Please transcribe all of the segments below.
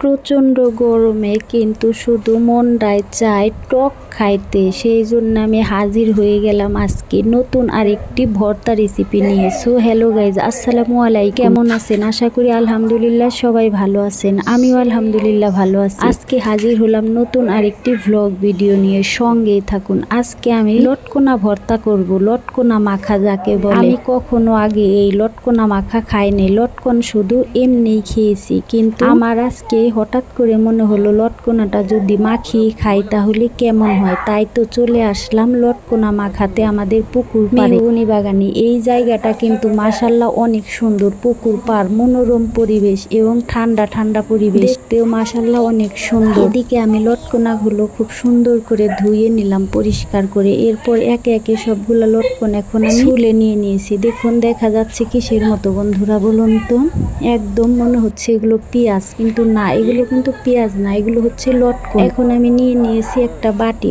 প্রচণ্ড গরমে কিন্তু শুধু মনটাই চায় টক খাইতে। সেই জন্য আমি হাজির হয়ে গেলাম আজকে নতুন আরেকটি ভর্তা রেসিপি নিয়ে। সো হ্যালো গাইজ, আসসালামু আলাইকুম। কেমন আছেন? আশা করি আলহামদুলিল্লাহ সবাই ভালো আছেন। আমিও আলহামদুলিল্লাহ ভালো আছি। আজকে হাজির হলাম নতুন আরেকটি ভ্লগ ভিডিও নিয়ে, সঙ্গেই থাকুন। আজকে আমি লটকনা ভর্তা করব। লটকনা মাখা যাকে বলে, আমি কখনো আগে এই লটকনা মাখা খাইনি। লটকন শুধু এমনিই খেয়েছি, কিন্তু আমার আজকে হঠাৎ করে মনে হলো লটকনাটা যদি মাখিয়ে খাই তাহলে কেমন হয়। তাই তো চলে আসলাম লটকনা মাখাতে আমাদের পুকুর পাড়ে, বাগানি। এই জায়গাটা কিন্তু মাশাআল্লাহ অনেক সুন্দর। পুকুর পাড়, মনোরম পরিবেশ এবং ঠান্ডা ঠান্ডা পরিবেশ, দেখতেও মাশাআল্লাহ অনেক সুন্দর। এদিকে আমি লটকনাগুলো খুব সুন্দর করে ধুয়ে নিলাম পরিষ্কার করে। এরপর একে একে সবগুলো লটকন এখন আমি তুলে নিয়ে নিয়েছি। দেখুন দেখা যাচ্ছে কিসের মতো বন্ধুরা বলুন তো? একদম মনে হচ্ছে এগুলো পেঁয়াজ, কিন্তু না, এগুলো কিন্তু পেঁয়াজ না, এগুলো হচ্ছে লটকন। এখন আমি নিয়ে নিয়েছি একটা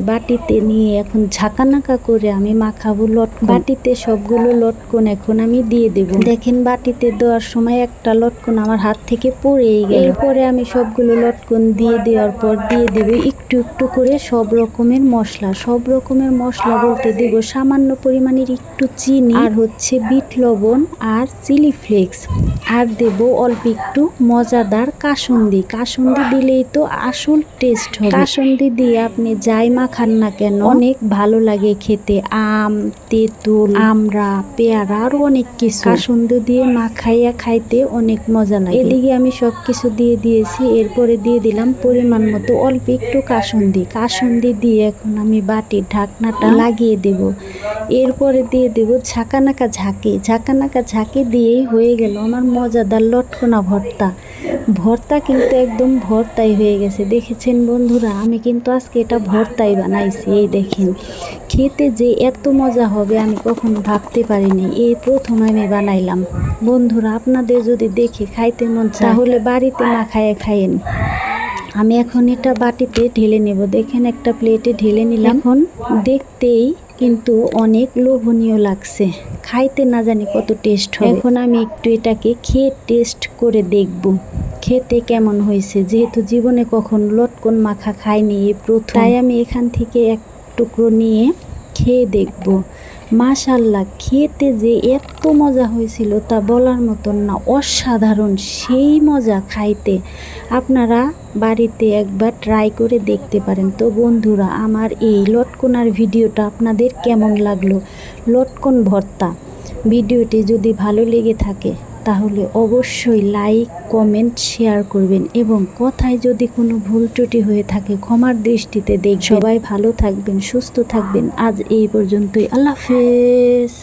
বাটিতে নিয়ে এখন ঝাঁকানাকা করে আমি মাখাবো লটকন। বাটিতে সবগুলো লটকন এখন আমি দিয়ে দেব। দেখেন বাটিতে দেওয়ার সময় একটা লটকন আমার হাত থেকে পড়েই গেল। এরপরে আমি সবগুলো লটকন দিয়ে দেওয়ার পর দিয়ে দেব একটু একটু করে সব রকমের মশলা। সব রকমের মশলা বলতে দেব সামান্য পরিমাণের একটু চিনি, আর হচ্ছে বিট লবণ আর চিলি ফ্লেক্স, আর দেব অল্প একটু মজাদার কাসুন্দি। কাসুন্দি দিলেই তো আসল টেস্ট হবে। কাসুন্দি দিয়ে আপনি যাই মাখান না কেন অনেক ভালো লাগে খেতে। আম, তেঁতুল, আমড়া, পেয়ারা আরো অনেক কিছু কাসুন্দি দিয়ে মাখাইয়া খাইতে অনেক মজা লাগে। এদিকে আমি সব কিছু দিয়ে দিয়েছি। এরপরে দিয়ে দিলাম পরিমাণ মতো অল্প একটু কাসুন্দি দিয়ে এখন আমি বাটির ঢাকনাটা লাগিয়ে দেব। এরপরে দিয়ে দেব ঝাঁকানাকা ঝাঁকি দিয়েই হয়ে গেল আমার মজাদার লটকনা ভর্তা কিন্তু একদম ভর্তাই হয়ে গেছে। দেখেছেন বন্ধুরা, আমি কিন্তু আজকে এটা ভর্তাই বানাইছি। এই দেখেন, খেতে যে এত মজা হবে আমি কখনো ভাবতে পারিনি। এই প্রথম আমি বানাইলাম। বন্ধুরা, আপনাদের যদি দেখে খাইতে মন চায় তাহলে বাড়িতে না খাইয়েন। আমি এখন এটা বাটিতে ঢেলে নেব। দেখেন একটা প্লেটে ঢেলে নিলাম। এখন দেখতেই কিন্তু অনেক লোভনীয় লাগছে, খাইতে না জানি কত টেস্ট হবে। এখন আমি একটু এটাকে খেয়ে টেস্ট করে দেখব খেতে কেমন হয়েছে। যেহেতু জীবনে কখন লটকন মাখা খাইনি, এই প্রথম, তাই আমি এখান থেকে এক টুকরো নিয়ে খেয়ে দেখব। মাশাআল্লাহ, খেতে যে এত মজা হয়েছিল তা বলার মতন না, অসাধারণ, সেই মজা খাইতে। আপনারা বাড়িতে একবার ট্রাই করে দেখতে পারেন। তো বন্ধুরা, আমার এই লটকনার ভিডিওটা আপনাদের কেমন লাগলো? লটকন ভর্তা ভিডিওটি যদি ভালো লেগে থাকে তাহলে অবশ্যই লাইক, কমেন্ট, শেয়ার করবেন, এবং কথায় যদি কোনো ভুল ত্রুটি হয়ে থাকে ক্ষমার দৃষ্টিতে দেখবেন। সবাই ভালো থাকবেন, সুস্থ থাকবেন। আজ এই পর্যন্তই। আল্লাহ হাফেজ।